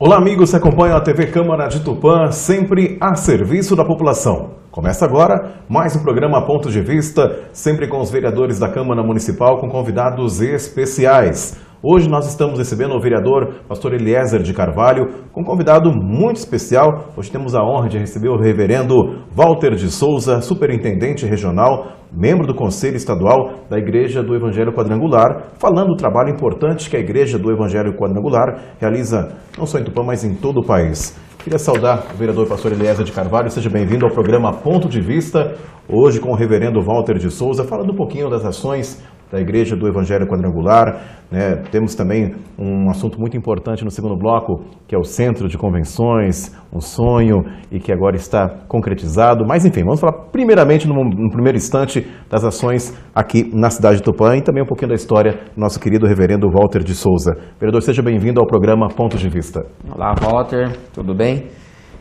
Olá amigos que acompanham a TV Câmara de Tupã, sempre a serviço da população. Começa agora mais um programa Ponto de Vista, sempre com os vereadores da Câmara Municipal com convidados especiais. Hoje nós estamos recebendo o vereador Pastor Eliezer de Carvalho, com um convidado muito especial. Hoje temos a honra de receber o reverendo Walter de Souza, superintendente regional, membro do Conselho Estadual da Igreja do Evangelho Quadrangular, falando do trabalho importante que a Igreja do Evangelho Quadrangular realiza não só em Tupã, mas em todo o país. Queria saudar o vereador Pastor Eliezer de Carvalho, seja bem-vindo ao programa Ponto de Vista, hoje com o reverendo Walter de Souza, falando um pouquinho das ações da Igreja do Evangelho Quadrangular, né? Temos também um assunto muito importante no segundo bloco, que é o Centro de Convenções, um sonho e que agora está concretizado. Mas enfim, vamos falar primeiramente, no primeiro instante, das ações aqui na cidade de Tupã e também um pouquinho da história do nosso querido reverendo Walter de Souza. Vereador, seja bem-vindo ao programa Ponto de Vista. Olá, Walter, tudo bem?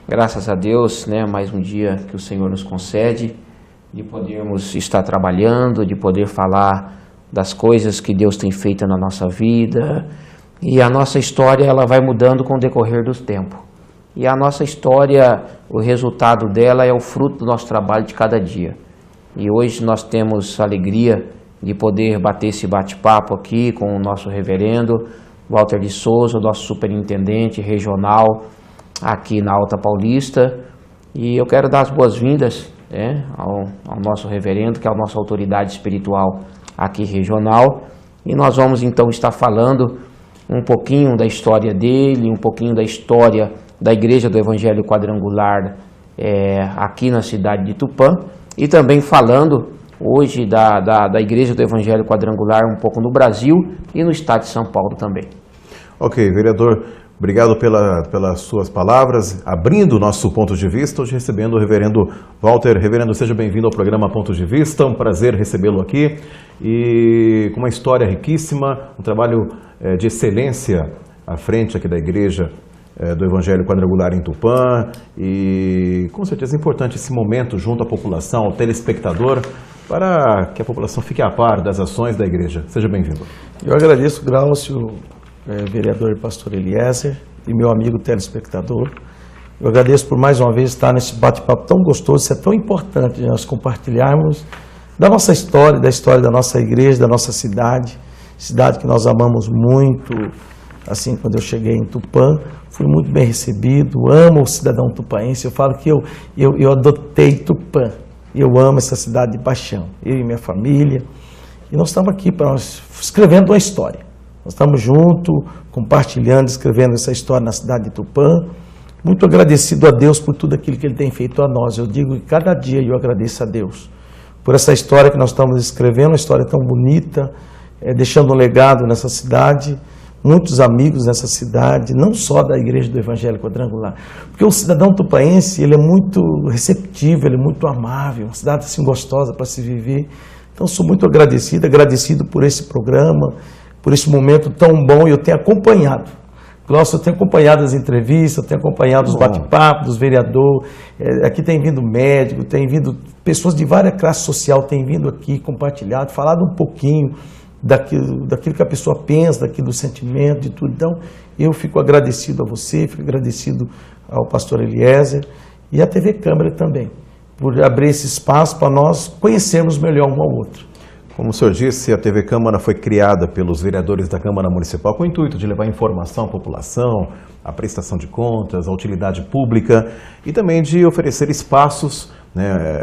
Graças a Deus, mais um dia que o Senhor nos concede, de podermos estar trabalhando, de poder falar das coisas que Deus tem feito na nossa vida. E a nossa história ela vai mudando com o decorrer do tempo. E a nossa história, o resultado dela é o fruto do nosso trabalho de cada dia. E hoje nós temos a alegria de poder bater esse bate-papo aqui com o nosso reverendo Walter de Souza, nosso superintendente regional aqui na Alta Paulista. E eu quero dar as boas-vindas ao nosso reverendo, que é a nossa autoridade espiritual aqui regional, e nós vamos então estar falando um pouquinho da história dele, um pouquinho da história da Igreja do Evangelho Quadrangular aqui na cidade de Tupã, e também falando hoje da Igreja do Evangelho Quadrangular um pouco no Brasil e no estado de São Paulo também. Ok, vereador, obrigado pelas suas palavras, abrindo o nosso ponto de vista, hoje recebendo o reverendo Walter. Reverendo, seja bem-vindo ao programa Ponto de Vista, um prazer recebê-lo aqui, e com uma história riquíssima, um trabalho de excelência à frente aqui da Igreja do Evangelho Quadrangular em Tupã, e com certeza é importante esse momento junto à população, ao telespectador, para que a população fique a par das ações da Igreja. Seja bem-vindo. Eu agradeço, Glaucio, vereador Pastor Eliezer e meu amigo telespectador. Eu agradeço por mais uma vez estar nesse bate-papo tão gostoso. Isso é tão importante nós compartilharmos da nossa história, da história da nossa igreja, da nossa cidade que nós amamos muito. Assim, quando eu cheguei em Tupã, fui muito bem recebido, amo o cidadão tupaense. Eu falo que eu adotei Tupã, eu amo essa cidade de paixão, eu e minha família, e nós estamos aqui para nós escrevendo uma história. Nós estamos juntos, compartilhando, escrevendo essa história na cidade de Tupã. Muito agradecido a Deus por tudo aquilo que Ele tem feito a nós. Eu digo que cada dia eu agradeço a Deus por essa história que nós estamos escrevendo, uma história tão bonita, deixando um legado nessa cidade, muitos amigos nessa cidade, não só da Igreja do Evangelho Quadrangular. Porque o cidadão tupaense, ele é muito receptivo, ele é muito amável, uma cidade assim gostosa para se viver. Então, sou muito agradecido por esse programa, por esse momento tão bom, e eu tenho acompanhado. Glaucio, eu tenho acompanhado as entrevistas, eu tenho acompanhado os bate-papos dos vereadores, aqui tem vindo médico, tem vindo pessoas de várias classes sociais, tem vindo aqui compartilhado, falado um pouquinho daquilo que a pessoa pensa, daquilo do sentimento, de tudo. Então, eu fico agradecido a você, fico agradecido ao pastor Eliezer e à TV Câmara também, por abrir esse espaço para nós conhecermos melhor um ao outro. Como o senhor disse, a TV Câmara foi criada pelos vereadores da Câmara Municipal com o intuito de levar informação à população, a prestação de contas, a utilidade pública e também de oferecer espaços,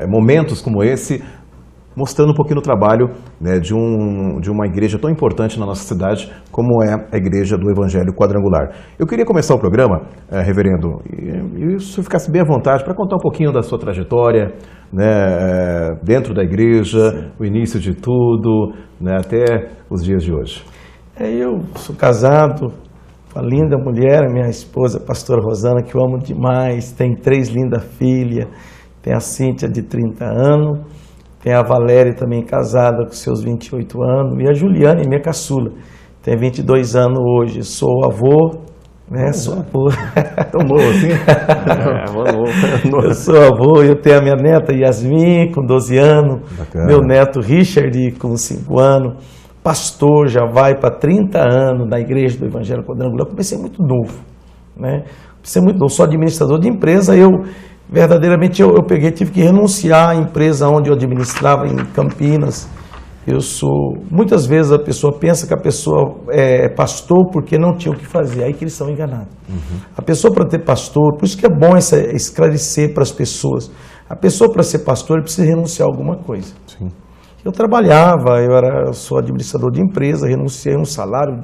momentos como esse, mostrando um pouquinho do trabalho de uma igreja tão importante na nossa cidade como é a Igreja do Evangelho Quadrangular. Eu queria começar o programa, reverendo, e se o senhor ficasse bem à vontade para contar um pouquinho da sua trajetória dentro da igreja, o início de tudo, até os dias de hoje. Eu sou casado com a linda mulher, minha esposa, a pastora Rosana, que eu amo demais, tem 3 lindas filhas, tem a Cíntia de 30 anos, tem a Valéria também casada com seus 28 anos, e a Juliane, minha caçula, tem 22 anos hoje. Sou avô, sou avô. Tão novo assim? Avô novo. Eu sou avô, eu tenho a minha neta Yasmin, com 12 anos, bacana. Meu neto Richard, com 5 anos, pastor, já vai para 30 anos na Igreja do Evangelho Quadrangular. Eu comecei muito novo, né? Ser muito, eu sou administrador de empresa, verdadeiramente tive que renunciar à empresa onde eu administrava em Campinas. Muitas vezes a pessoa pensa que a pessoa é pastor porque não tinha o que fazer, aí que eles são enganados. A pessoa para ter pastor, por isso que é bom esclarecer para as pessoas, a pessoa para ser pastor precisa renunciar a alguma coisa. Sim. Eu trabalhava, eu sou administrador de empresa, renunciei a um salário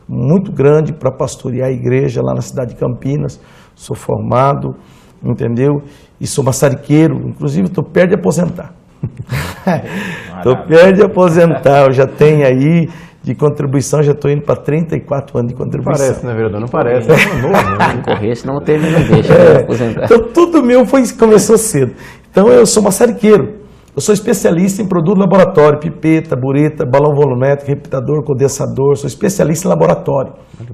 muito grande para pastorear a igreja lá na cidade de Campinas, sou formado, entendeu? E sou maçariqueiro, inclusive estou perto de aposentar. Estou perto de aposentar, eu já tenho aí de contribuição, já estou indo para 34 anos de contribuição. Parece, né, vereador? Não parece, é novo, né? Correr, senão o tempo não deixa de aposentar. Então tudo meu começou cedo. Então eu sou maçariqueiro, eu sou especialista em produto laboratório, pipeta, bureta, balão volumétrico, repetador, condensador, sou especialista em laboratório.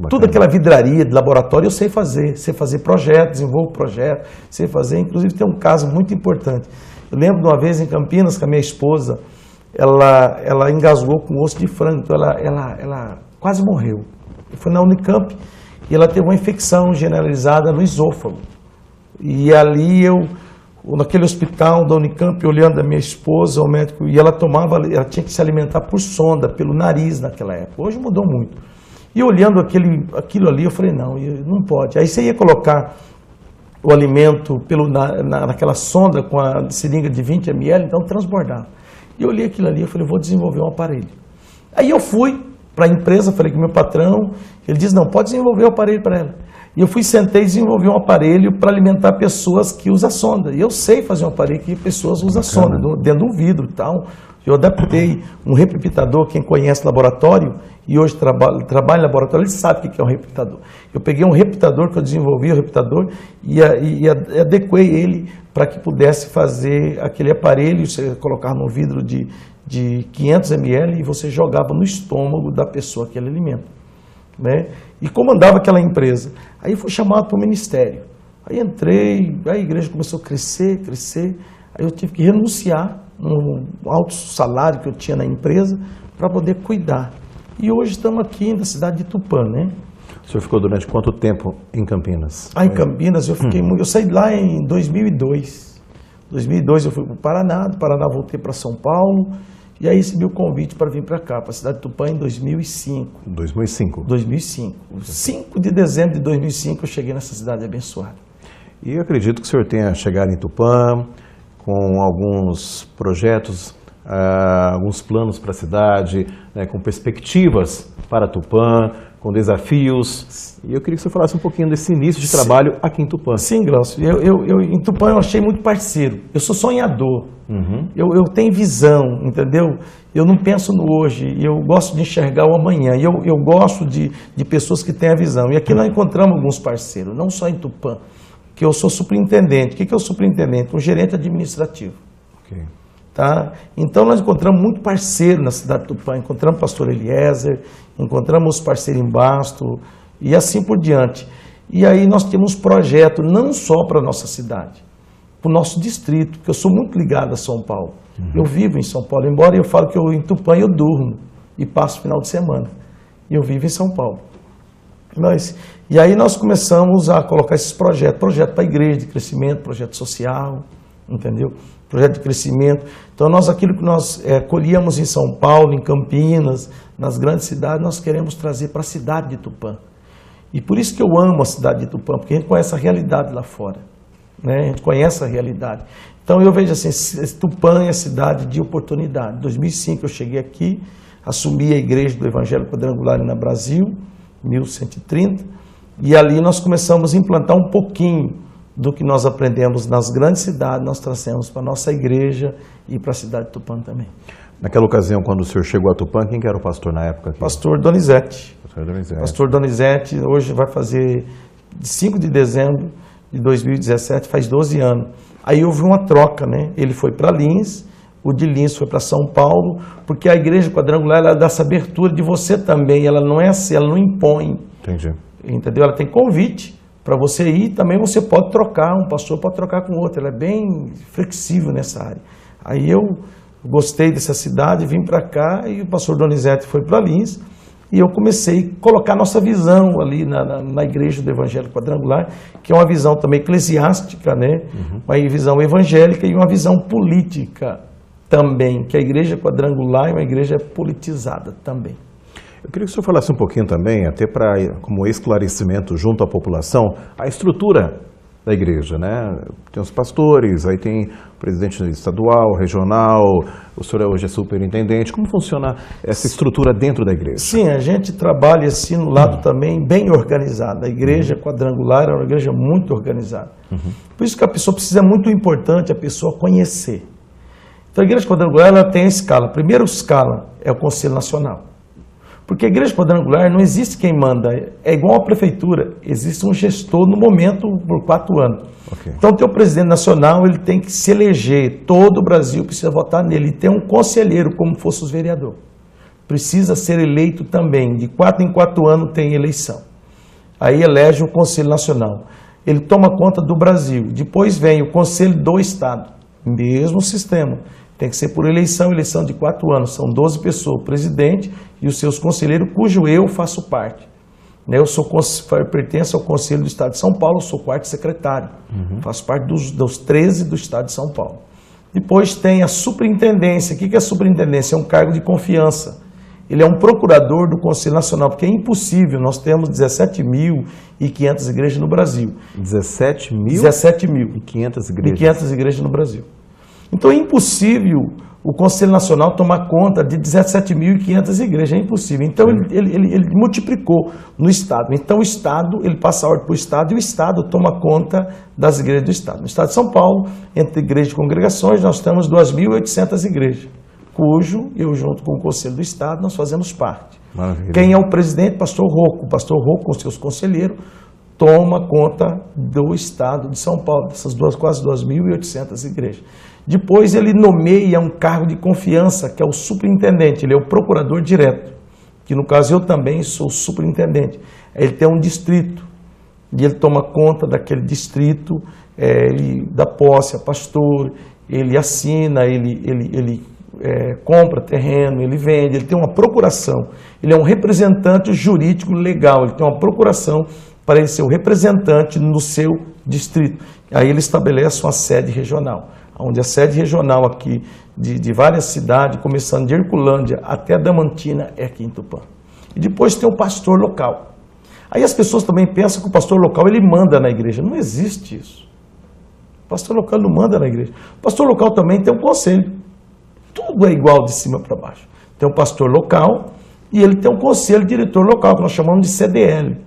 Tudo aquela vidraria de laboratório eu sei fazer projeto, desenvolvo projeto, sei fazer, inclusive tem um caso muito importante. Eu lembro de uma vez em Campinas que a minha esposa, ela engasgou com osso de frango, então ela quase morreu. Foi na Unicamp e ela teve uma infecção generalizada no esôfago. E ali naquele hospital da Unicamp, olhando a minha esposa, o médico, e ela tinha que se alimentar por sonda, pelo nariz naquela época. Hoje mudou muito. E olhando aquilo ali, eu falei, não pode. Aí você ia colocar o alimento naquela sonda com a seringa de 20 ml, então transbordava. E eu olhei aquilo ali, eu falei, vou desenvolver um aparelho. Aí eu fui para a empresa, falei com o meu patrão, ele disse, não, pode desenvolver o aparelho para ela. E eu sentei e desenvolvi um aparelho para alimentar pessoas que usam sonda. E eu sei fazer um aparelho que pessoas usam sonda, dentro de um vidro e tal. Eu adaptei um repitador, quem conhece laboratório e hoje trabalha em laboratório, ele sabe o que é um repitador. Eu peguei um repitador que eu desenvolvi, o repitador, e adequei ele para que pudesse fazer aquele aparelho, você colocar num vidro de 500 ml e você jogava no estômago da pessoa aquele alimento, né? E comandava aquela empresa. Aí fui chamado para o ministério. Aí entrei, a igreja começou a crescer. Aí eu tive que renunciar um alto salário que eu tinha na empresa para poder cuidar. E hoje estamos aqui na cidade de Tupã, né? O senhor ficou durante quanto tempo em Campinas? Em Campinas eu fiquei muito... Eu saí de lá em 2002. Em 2002 eu fui para o Paraná, do Paraná voltei para São Paulo, e aí recebi o convite para vir para cá, para a cidade de Tupã em 2005. 2005? 2005. 5 de dezembro de 2005 eu cheguei nessa cidade abençoada. E eu acredito que o senhor tenha chegado em Tupã com alguns projetos, alguns planos para a cidade, né, com perspectivas para Tupã, com desafios. E eu queria que você falasse um pouquinho desse início de trabalho aqui em Tupã. Sim, Glaucio. Em Tupã eu achei muito parceiro. Eu sou sonhador. Eu tenho visão, entendeu? Eu não penso no hoje. Eu gosto de enxergar o amanhã. Eu gosto de pessoas que têm a visão. E aqui nós encontramos alguns parceiros, não só em Tupã, que eu sou superintendente. O que é o superintendente? Um gerente administrativo. Okay. Tá? Então nós encontramos muito parceiro na cidade de Tupã, encontramos o pastor Eliezer, encontramos parceiro em Basto e assim por diante. E aí nós temos projeto não só para a nossa cidade, para o nosso distrito, porque eu sou muito ligado a São Paulo. Eu vivo em São Paulo, embora eu falo que em Tupã eu durmo e passo o final de semana. E eu vivo em São Paulo. E aí nós começamos a colocar esses projeto para a igreja de crescimento, projeto social, entendeu? Projeto de crescimento. Então aquilo que nós colhíamos em São Paulo, em Campinas, nas grandes cidades, nós queremos trazer para a cidade de Tupã. E por isso que eu amo a cidade de Tupã, porque a gente conhece a realidade lá fora, né? A gente conhece a realidade. Então eu vejo assim, Tupã é a cidade de oportunidade. Em 2005 eu cheguei aqui, assumi a igreja do Evangelho Quadrangular na Brasil, 1130, e ali nós começamos a implantar um pouquinho do que nós aprendemos nas grandes cidades, nós trazemos para a nossa igreja e para a cidade de Tupã também. Naquela ocasião, quando o senhor chegou a Tupã, quem que era o pastor na época? Aqui? Pastor Donizete. Pastor Donizete, hoje vai fazer 5 de dezembro de 2017, faz 12 anos. Aí houve uma troca, né? Ele foi para Lins, o de Lins foi para São Paulo, porque a igreja quadrangular ela dá essa abertura de você também, ela não é assim, ela não impõe. Entendi. Entendeu? Ela tem convite para você ir, também você pode trocar, um pastor pode trocar com outro, ela é bem flexível nessa área. Aí eu gostei dessa cidade, vim para cá e o pastor Donizete foi para Lins e eu comecei a colocar nossa visão ali na Igreja do Evangelho Quadrangular, que é uma visão também eclesiástica, né? Uma visão evangélica e uma visão política também, que a Igreja Quadrangular é uma igreja politizada também. Eu queria que o senhor falasse um pouquinho também, até como esclarecimento junto à população, a estrutura da igreja, né? Tem os pastores, aí tem o presidente estadual, regional, o senhor hoje é superintendente. Como funciona essa estrutura dentro da igreja? Sim, a gente trabalha assim no lado também bem organizado. A igreja quadrangular é uma igreja muito organizada. Por isso que a pessoa precisa, é muito importante a pessoa conhecer. Então a igreja quadrangular ela tem a escala. A primeira escala é o Conselho Nacional. Porque a igreja quadrangular não existe quem manda, é igual à prefeitura, existe um gestor no momento por 4 anos. Okay. Então tem o presidente nacional, ele tem que se eleger, todo o Brasil precisa votar nele, e tem um conselheiro como fosse os vereadores. Precisa ser eleito também, de 4 em 4 anos tem eleição. Aí elege o Conselho Nacional, ele toma conta do Brasil, depois vem o Conselho do Estado, mesmo sistema. Tem que ser por eleição de 4 anos. São 12 pessoas, o presidente e os seus conselheiros, cujo eu faço parte. Eu pertenço ao Conselho do Estado de São Paulo, sou quarto secretário. Faço parte dos 13 do Estado de São Paulo. Depois tem a superintendência. O que é a superintendência? É um cargo de confiança. Ele é um procurador do Conselho Nacional, porque é impossível. Nós temos 17.500 igrejas no Brasil. 17.500 igrejas? 500 igrejas no Brasil. Então é impossível o Conselho Nacional tomar conta de 17.500 igrejas, é impossível. Então ele multiplicou no Estado. Então o Estado, ele passa a ordem para o Estado e o Estado toma conta das igrejas do Estado. No Estado de São Paulo, entre igrejas e congregações, nós temos 2.800 igrejas, cujo eu junto com o Conselho do Estado nós fazemos parte. Maravilha. Quem é o presidente? Pastor Rocco. O pastor Rocco, com seus conselheiros, toma conta do Estado de São Paulo, dessas quase 2.800 igrejas. Depois ele nomeia um cargo de confiança, que é o superintendente, ele é o procurador direto, que no caso eu também sou superintendente. Ele tem um distrito, e ele toma conta daquele distrito, ele dá posse a pastor, ele assina, ele compra terreno, ele vende, ele tem uma procuração, ele é um representante jurídico legal, ele tem uma procuração para ele ser o representante no seu distrito. Aí ele estabelece uma sede regional, onde a sede regional aqui de várias cidades, começando de Herculândia até Damantina, é aqui em Tupã. E depois tem o pastor local. Aí as pessoas também pensam que o pastor local ele manda na igreja. Não existe isso. O pastor local não manda na igreja. O pastor local também tem um conselho. Tudo é igual de cima para baixo. Tem um pastor local e ele tem um conselho diretor local, que nós chamamos de CDL.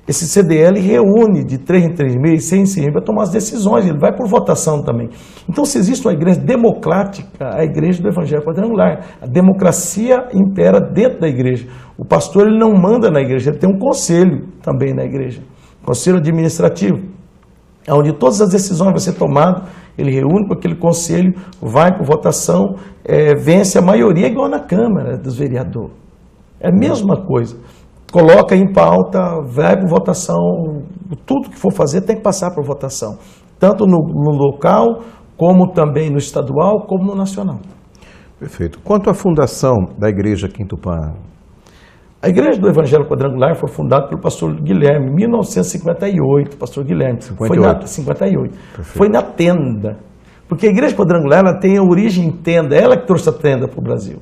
Esse CDL reúne de 3 em 3 meses, 6 em 6 meses, para tomar as decisões, ele vai por votação também. Então, se existe uma igreja democrática, a igreja do Evangelho Quadrangular, a democracia impera dentro da igreja. O pastor ele não manda na igreja, ele tem um conselho também na igreja, conselho administrativo, onde todas as decisões vão ser tomadas, ele reúne com aquele conselho, vai por votação, vence a maioria, igual na Câmara dos Vereadores. É a mesma coisa. Coloca em pauta, vai para votação, tudo que for fazer tem que passar por votação, tanto no local, como também no estadual, como no nacional. Perfeito. Quanto à fundação da igreja aqui em Tupã? A igreja do Evangelho Quadrangular foi fundada pelo pastor Guilherme, em 1958, pastor Guilherme. 58. Foi na tenda, porque a igreja quadrangular ela tem a origem em tenda, ela que trouxe a tenda para o Brasil.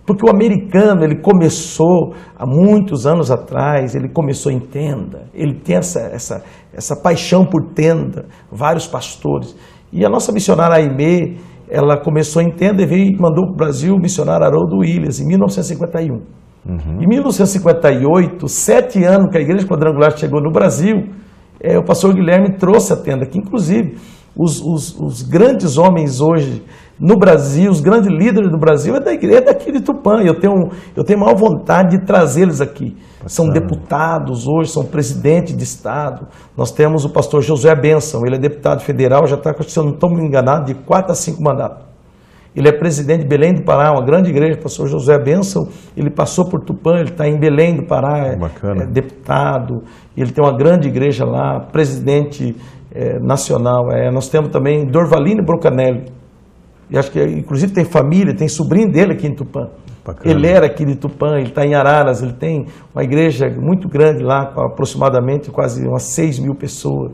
Porque o americano, ele começou há muitos anos atrás, ele começou em tenda, ele tem essa paixão por tenda, vários pastores. E a nossa missionária Aimee, ela começou em tenda e veio e mandou para o Brasil o missionário Haroldo Williams, em 1951. Em 1958, 7 anos que a igreja quadrangular chegou no Brasil, o pastor Guilherme trouxe a tenda, que inclusive os grandes homens hoje no Brasil, os grandes líderes do Brasil é da igreja daqui de Tupã. Eu tenho maior vontade de trazê-los aqui. São deputados hoje, são presidentes de estado. Nós temos o pastor Josué Benção, ele é deputado federal, já está, se eu não estou me enganado, de 4 a 5 mandatos. Ele é presidente de Belém do Pará, uma grande igreja, o pastor Josué Benção, ele passou por Tupã, ele está em Belém do Pará, é deputado, ele tem uma grande igreja lá, presidente nacional. Nós temos também Dorvalino Brocanelli, e acho que inclusive tem família, tem sobrinho dele aqui em Tupã. Bacana. Ele era aqui de Tupã, ele está em Araras, ele tem uma igreja muito grande lá, com aproximadamente quase umas 6 mil pessoas.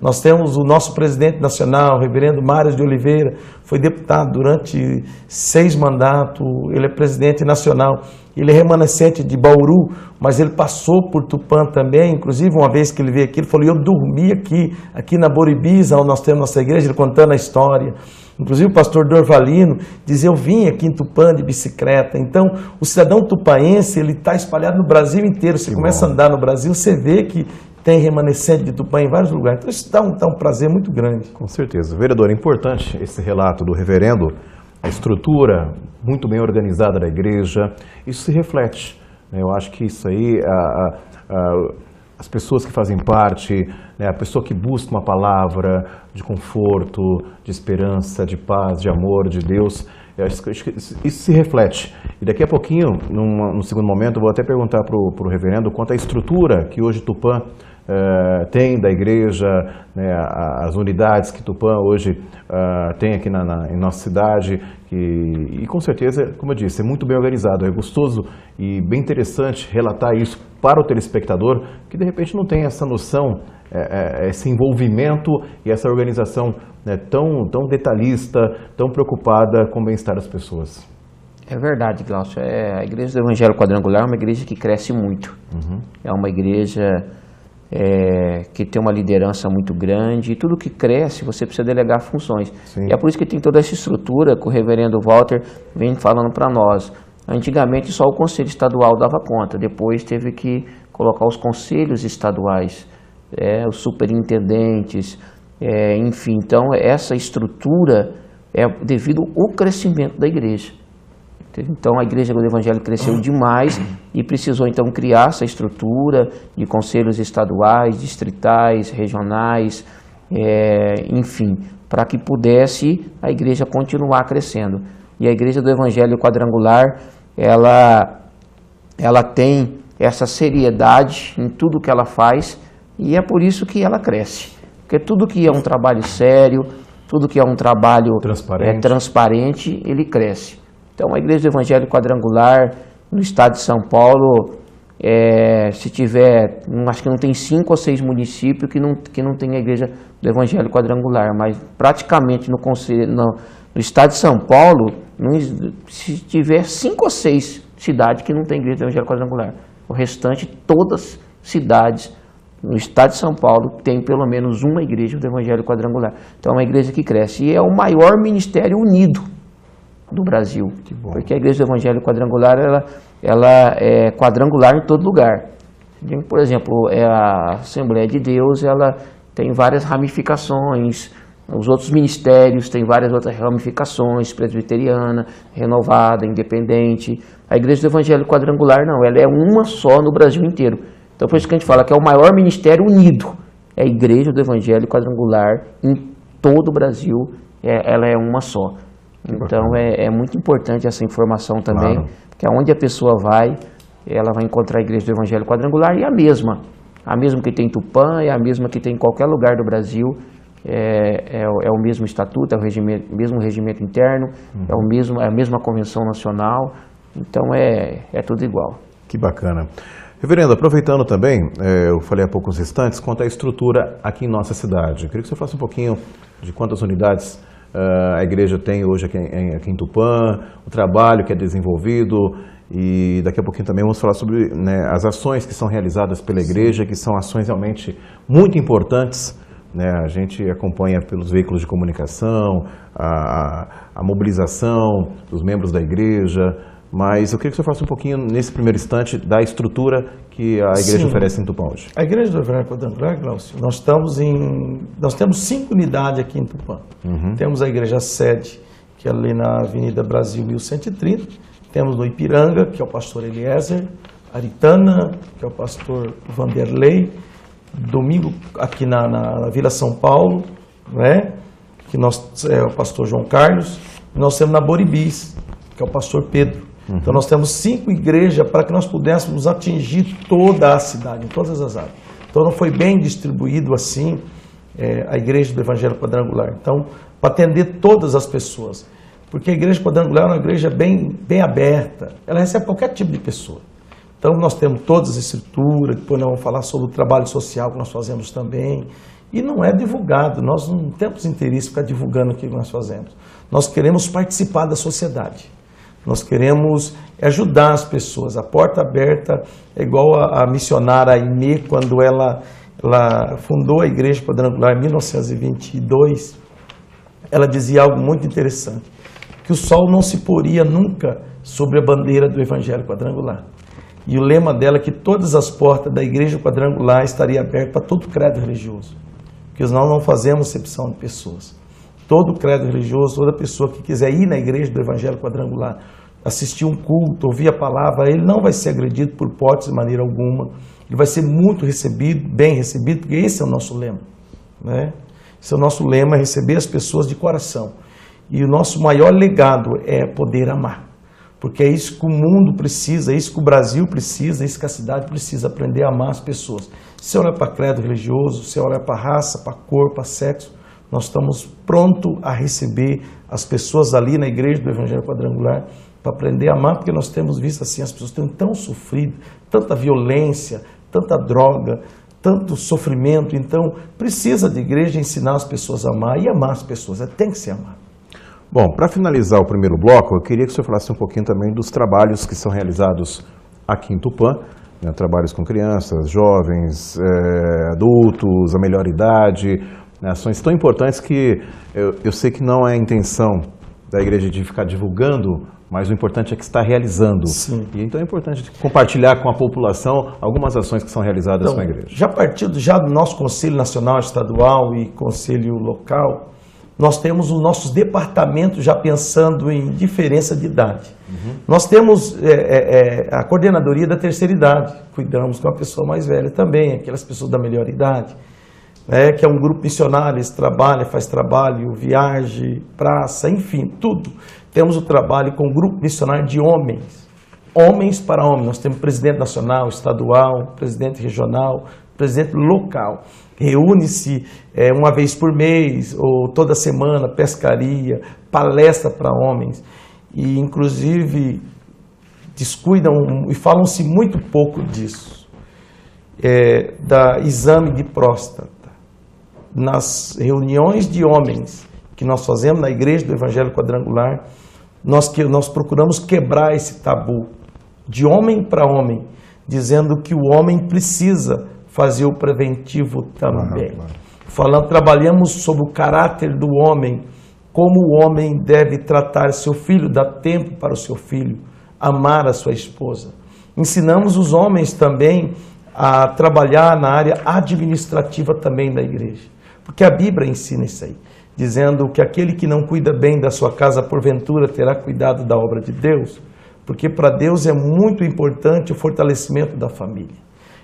Nós temos o nosso presidente nacional, o reverendo Mário de Oliveira, foi deputado durante 6 mandatos, ele é presidente nacional, ele é remanescente de Bauru, mas ele passou por Tupã também, inclusive uma vez que ele veio aqui, ele falou, eu dormi aqui na Boribisa, onde nós temos nossa igreja, ele contando a história. Inclusive o pastor Dorvalino dizia, eu vim aqui em Tupã de bicicleta. Então, o cidadão tupaense, ele está espalhado no Brasil inteiro. Você começa a andar no Brasil, você vê que tem remanescente de Tupã em vários lugares. Então, isso dá um prazer muito grande. Com certeza. Vereador, é importante esse relato do reverendo, a estrutura muito bem organizada da igreja, isso se reflete. Eu acho que isso aí, as pessoas que fazem parte, né, a pessoa que busca uma palavra de conforto, de esperança, de paz, de amor, de Deus, eu acho que isso se reflete. E daqui a pouquinho, num segundo momento, eu vou até perguntar para o reverendo quanto à estrutura que hoje Tupã tem da igreja, né, as unidades que Tupã hoje tem aqui em nossa cidade, e com certeza, como eu disse, é muito bem organizado, é gostoso e bem interessante relatar isso para o telespectador, que de repente não tem essa noção, esse envolvimento e essa organização, né, tão detalhista, tão preocupada com o bem-estar das pessoas. É verdade, Glaucio. A Igreja do Evangelho Quadrangular é uma igreja que cresce muito. É uma igreja que tem uma liderança muito grande, e tudo que cresce você precisa delegar funções. Sim. E é por isso que tem toda essa estrutura que o reverendo Walter vem falando para nós. Antigamente só o Conselho Estadual dava conta, depois teve que colocar os conselhos estaduais, os superintendentes, enfim. Então essa estrutura é devido ao crescimento da igreja. Então a Igreja do Evangelho cresceu demais e precisou então criar essa estrutura de conselhos estaduais, distritais, regionais, enfim, para que pudesse a igreja continuar crescendo. E a Igreja do Evangelho Quadrangular, ela tem essa seriedade em tudo que ela faz, e é por isso que ela cresce. Porque tudo que é um trabalho sério, tudo que é um trabalho transparente, ele cresce. Então, a Igreja do Evangelho Quadrangular, no estado de São Paulo, se tiver, acho que não tem 5 ou 6 municípios que não tem a Igreja do Evangelho Quadrangular, mas praticamente no estado de São Paulo, se tiver 5 ou 6 cidades que não tem Igreja do Evangelho Quadrangular. O restante, todas cidades no estado de São Paulo tem pelo menos uma Igreja do Evangelho Quadrangular. Então, é uma igreja que cresce e é o maior ministério unido do Brasil, porque a Igreja do Evangelho Quadrangular ela é quadrangular em todo lugar. Por exemplo, a Assembleia de Deus, ela tem várias ramificações, os outros ministérios têm várias outras ramificações, presbiteriana, renovada, independente. A Igreja do Evangelho Quadrangular não, ela é uma só no Brasil inteiro. Então por isso que a gente fala que é o maior ministério unido, é a Igreja do Evangelho Quadrangular em todo o Brasil, ela é uma só. Então é muito importante essa informação também, claro, porque aonde a pessoa vai, ela vai encontrar a Igreja do Evangelho Quadrangular, e a mesma que tem em Tupã, é a mesma que tem em qualquer lugar do Brasil, é o mesmo estatuto, é o mesmo regimento interno, é a mesma convenção nacional, então é tudo igual. Que bacana. Reverendo, aproveitando também, eu falei há poucos instantes, quanto à estrutura aqui em nossa cidade. Eu queria que você falasse um pouquinho de quantas unidades a igreja tem hoje aqui em Tupã, o trabalho que é desenvolvido, e daqui a pouquinho também vamos falar sobre, né, as ações que são realizadas pela igreja, que são ações realmente muito importantes, né? A gente acompanha pelos veículos de comunicação, a mobilização dos membros da igreja, mas eu queria que você falasse um pouquinho, nesse primeiro instante, da estrutura que a igreja oferece em Tupã hoje. A Igreja do Evangelho Quadrangular, Glaucio, nós temos 5 unidades aqui em Tupã. Temos a igreja sede, que é ali na Avenida Brasil 1130. Temos no Ipiranga, que é o pastor Eliezer. Aritana, que é o pastor Vanderlei. Domingo, aqui na Vila São Paulo, né? Que é o pastor João Carlos. E nós temos na Boribis, que é o pastor Pedro. Então nós temos 5 igrejas para que nós pudéssemos atingir toda a cidade, em todas as áreas. Então não foi bem distribuído assim a Igreja do Evangelho Quadrangular. Então, para atender todas as pessoas. porque a igreja quadrangular é uma igreja bem aberta, ela recebe qualquer tipo de pessoa. Então nós temos todas as estruturas, depois nós vamos falar sobre o trabalho social que nós fazemos também, e não é divulgado, nós não temos interesse em ficar divulgando o que nós fazemos. Nós queremos participar da sociedade, nós queremos ajudar as pessoas. A porta aberta é igual a missionária Aimee, quando ela fundou a igreja quadrangular em 1922, ela dizia algo muito interessante, que o sol não se poria nunca sobre a bandeira do Evangelho quadrangular. E o lema dela é que todas as portas da igreja quadrangular estariam abertas para todo credo religioso, porque nós não fazemos acepção de pessoas. Todo credo religioso, toda pessoa que quiser ir na igreja do Evangelho quadrangular, assistir um culto, ouvir a palavra, ele não vai ser agredido por hipótese de maneira alguma, ele vai ser muito recebido, bem recebido, porque esse é o nosso lema, né? Esse é o nosso lema, receber as pessoas de coração. E o nosso maior legado é poder amar, porque é isso que o mundo precisa, é isso que o Brasil precisa, é isso que a cidade precisa, aprender a amar as pessoas. Se olhar para credo religioso, se olhar para raça, para cor, para sexo, nós estamos prontos a receber as pessoas ali na igreja do Evangelho quadrangular para aprender a amar, porque nós temos visto assim, as pessoas têm tão sofrido, tanta violência, tanta droga, tanto sofrimento. Então precisa de igreja ensinar as pessoas a amar, e amar as pessoas, tem que ser amar. Bom, para finalizar o primeiro bloco, eu queria que o senhor falasse um pouquinho também dos trabalhos que são realizados aqui em Tupã, né, trabalhos com crianças, jovens, adultos, a melhor idade, né, ações tão importantes que eu sei que não é a intenção da igreja de ficar divulgando, mas o importante é que está realizando. Sim. E então é importante compartilhar com a população algumas ações que são realizadas Então, com a igreja. já partindo do nosso Conselho Nacional, Estadual e Conselho Local, nós temos os nossos departamentos já pensando em diferença de idade. Nós temos a coordenadoria da terceira idade, cuidamos com a pessoa mais velha também, aquelas pessoas da melhor idade, né, que é um grupo missionário, eles trabalham, faz trabalho, viagem, praça, enfim, tudo. Temos o trabalho com o grupo missionário de homens, homens para homens. Nós temos presidente nacional, estadual, presidente regional, presidente local. Reúne-se uma vez por mês ou toda semana, pescaria, palestra para homens. E, inclusive, descuidam e falam-se muito pouco disso, da exame de próstata. Nas reuniões de homens que nós fazemos na igreja do Evangelho quadrangular, nós procuramos quebrar esse tabu de homem para homem, dizendo que o homem precisa fazer o preventivo também. Trabalhamos sobre o caráter do homem, como o homem deve tratar seu filho, dar tempo para o seu filho, amar a sua esposa. Ensinamos os homens também a trabalhar na área administrativa também da igreja, porque a Bíblia ensina isso aí, dizendo que aquele que não cuida bem da sua casa, porventura, terá cuidado da obra de Deus, porque para Deus é muito importante o fortalecimento da família.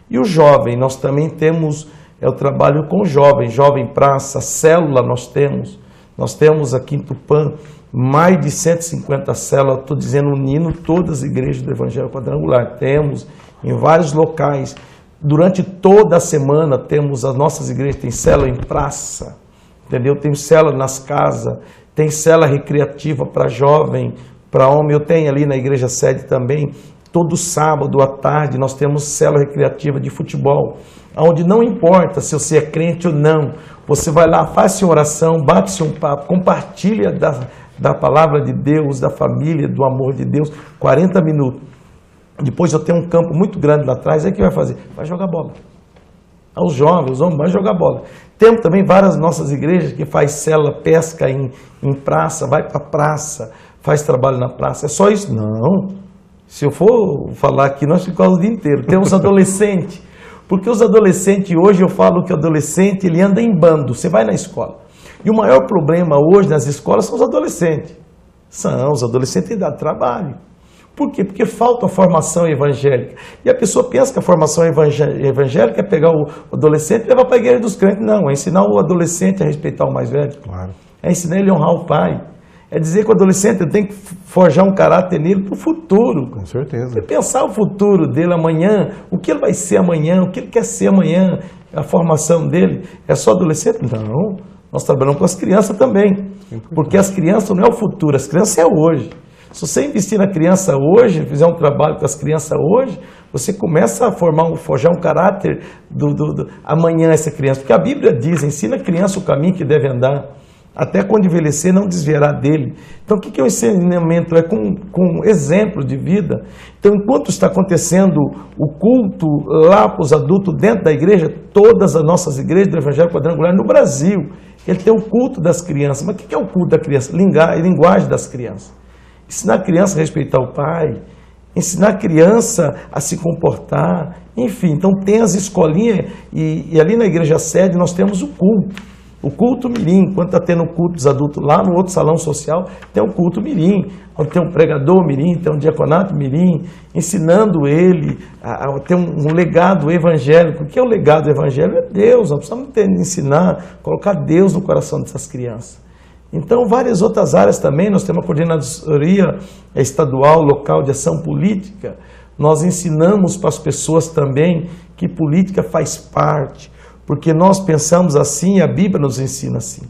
E o jovem, nós também temos o trabalho com jovem praça, célula nós temos aqui em Tupã mais de 150 células, estou dizendo unindo todas as igrejas do Evangelho quadrangular, temos em vários locais, durante toda a semana temos as nossas igrejas, tem célula em praça, entendeu? Tem célula nas casas, tem célula recreativa para jovem, para homem, eu tenho ali na igreja sede também. Todo sábado à tarde nós temos célula recreativa de futebol, onde não importa se você é crente ou não, você vai lá, faz-se oração, bate-se um papo, compartilha da palavra de Deus, da família, do amor de Deus, 40 minutos. Depois eu tenho um campo muito grande lá atrás, aí o que vai fazer? Vai jogar bola. Aos jovens, os homens, vai jogar bola. Temos também várias nossas igrejas que faz célula, pesca em praça, vai para a praça, faz trabalho na praça. É só isso? Não. Se eu for falar aqui, nós ficamos o dia inteiro. Temos adolescente, porque os adolescentes, hoje eu falo que o adolescente, ele anda em bando, você vai na escola. E o maior problema hoje nas escolas são os adolescentes. Os adolescentes dão trabalho. Por quê? Porque falta a formação evangélica. E a pessoa pensa que a formação evangélica é pegar o adolescente e levar para a igreja dos crentes. Não, é ensinar o adolescente a respeitar o mais velho. Claro. É ensinar ele a honrar o pai. É dizer que o adolescente tem que forjar um caráter nele para o futuro. Com certeza. É pensar o futuro dele amanhã, o que ele vai ser amanhã, o que ele quer ser amanhã, a formação dele. É só adolescente? Não. nós trabalhamos com as crianças também. Porque as crianças não é o futuro, as crianças é hoje. Se você investir na criança hoje, fizer um trabalho com as crianças hoje, você começa a forjar um caráter amanhã essa criança. Porque a Bíblia diz, ensina a criança o caminho que deve andar, até quando envelhecer não desviará dele. Então o que é o ensinamento? É com exemplo de vida. Então enquanto está acontecendo o culto lá para os adultos dentro da igreja, todas as nossas igrejas do Evangelho Quadrangular no Brasil, ele tem o culto das crianças. Mas o que é o culto da criança? Linguagem das crianças. Ensinar a criança a respeitar o pai, ensinar a criança a se comportar, enfim. Então tem as escolinhas e ali na igreja sede nós temos o culto mirim. Quando está tendo o culto dos adultos lá no outro salão social, tem o culto mirim, onde tem um pregador mirim, tem um diaconato mirim, ensinando ele a ter um legado evangélico. O que é o legado evangélico? É Deus. Nós precisamos ensinar, colocar Deus no coração dessas crianças. Então, várias outras áreas também, nós temos a coordenadoria estadual, local de ação política. Nós ensinamos para as pessoas também que política faz parte, porque nós pensamos assim e a Bíblia nos ensina assim.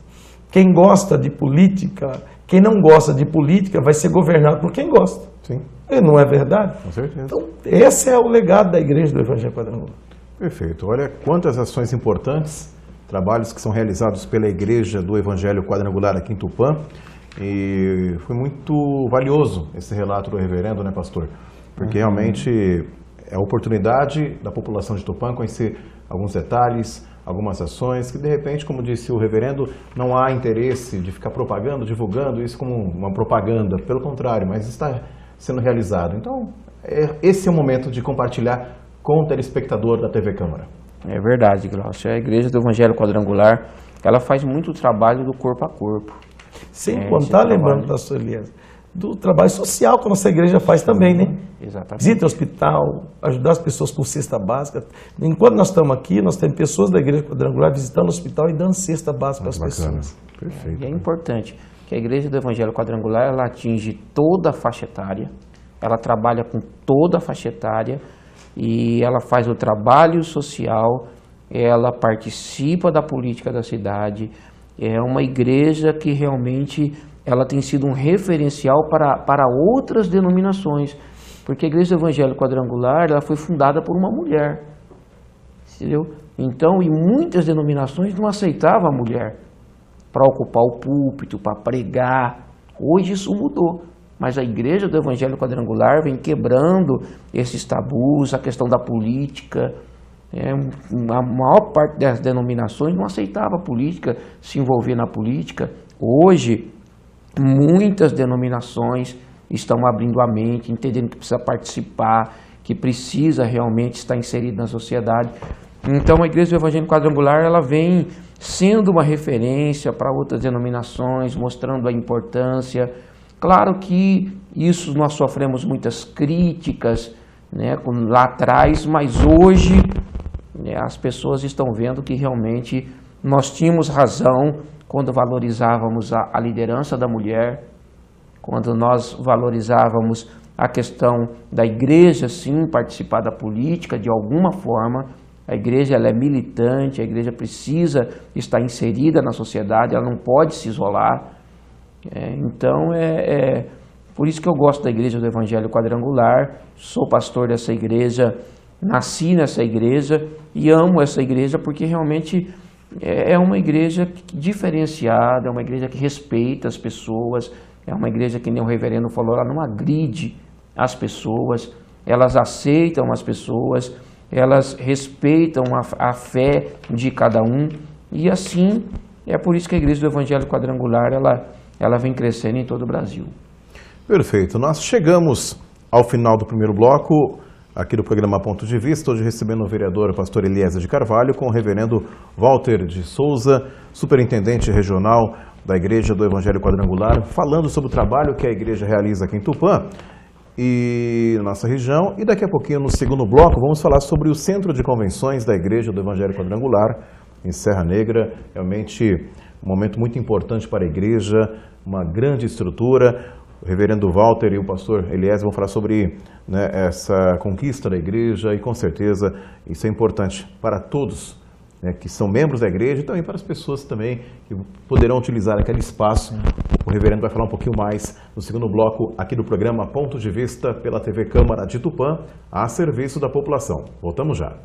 Quem gosta de política, quem não gosta de política vai ser governado por quem gosta. Sim. E não é verdade? Com certeza. Então, esse é o legado da Igreja do Evangelho Quadrangular. Perfeito. Olha quantas ações importantes, trabalhos que são realizados pela Igreja do Evangelho Quadrangular aqui em Tupã. E foi muito valioso esse relato do reverendo, né, pastor? Porque realmente é a oportunidade da população de Tupã conhecer alguns detalhes, algumas ações que, de repente, como disse o reverendo, não há interesse de ficar propagando, divulgando isso como uma propaganda. Pelo contrário, mas está sendo realizado. Então, esse é o momento de compartilhar com o telespectador da TV Câmara. É verdade, Glaucio. A Igreja do Evangelho Quadrangular, ela faz muito trabalho do corpo a corpo. Sem contar, lembrando, pastor Elias, do trabalho social que a nossa igreja faz também, né? Exatamente. Visita o hospital, ajudar as pessoas com cesta básica. Enquanto nós estamos aqui, nós temos pessoas da Igreja Quadrangular visitando o hospital e dando cesta básica às pessoas. Perfeito. E é importante que a Igreja do Evangelho Quadrangular, ela atinge toda a faixa etária, ela trabalha com toda a faixa etária e ela faz o trabalho social, ela participa da política da cidade. É uma igreja que realmente ela tem sido um referencial para outras denominações, porque a Igreja do Evangelho Quadrangular ela foi fundada por uma mulher, entendeu? Então, e muitas denominações não aceitavam a mulher para ocupar o púlpito, para pregar. Hoje isso mudou, mas a Igreja do Evangelho Quadrangular vem quebrando esses tabus, a questão da política. A maior parte das denominações não aceitava a política, se envolver na política. Hoje, muitas denominações estão abrindo a mente, entendendo que precisa participar, que precisa realmente estar inserido na sociedade. Então a Igreja do Evangelho Quadrangular ela vem sendo uma referência para outras denominações, mostrando a importância. Claro que isso nós sofremos muitas críticas, né, lá atrás, mas hoje as pessoas estão vendo que realmente nós tínhamos razão quando valorizávamos a liderança da mulher, quando nós valorizávamos a questão da igreja, sim, participar da política de alguma forma. A igreja ela é militante, a igreja precisa estar inserida na sociedade, ela não pode se isolar. Então, por isso que eu gosto da Igreja do Evangelho Quadrangular, sou pastor dessa igreja, nasci nessa igreja e amo essa igreja porque realmente é uma igreja diferenciada, é uma igreja que respeita as pessoas, é uma igreja que nem o reverendo falou, ela não agride as pessoas, elas aceitam as pessoas, elas respeitam a fé de cada um e assim é por isso que a Igreja do Evangelho Quadrangular ela vem crescendo em todo o Brasil. Perfeito. Nós chegamos ao final do primeiro bloco aqui do programa Ponto de Vista, hoje recebendo o vereador pastor Eliezer de Carvalho com o reverendo Walter de Souza, superintendente regional da Igreja do Evangelho Quadrangular, falando sobre o trabalho que a igreja realiza aqui em Tupã e na nossa região. E daqui a pouquinho, no segundo bloco, vamos falar sobre o Centro de Convenções da Igreja do Evangelho Quadrangular em Serra Negra. Realmente um momento muito importante para a igreja, uma grande estrutura. O reverendo Walter e o pastor Eliezer vão falar sobre essa conquista da igreja e com certeza isso é importante para todos né, que são membros da igreja, e também para as pessoas também que poderão utilizar aquele espaço. O reverendo vai falar um pouquinho mais no segundo bloco aqui do programa Ponto de Vista pela TV Câmara de Tupã, a serviço da população. Voltamos já.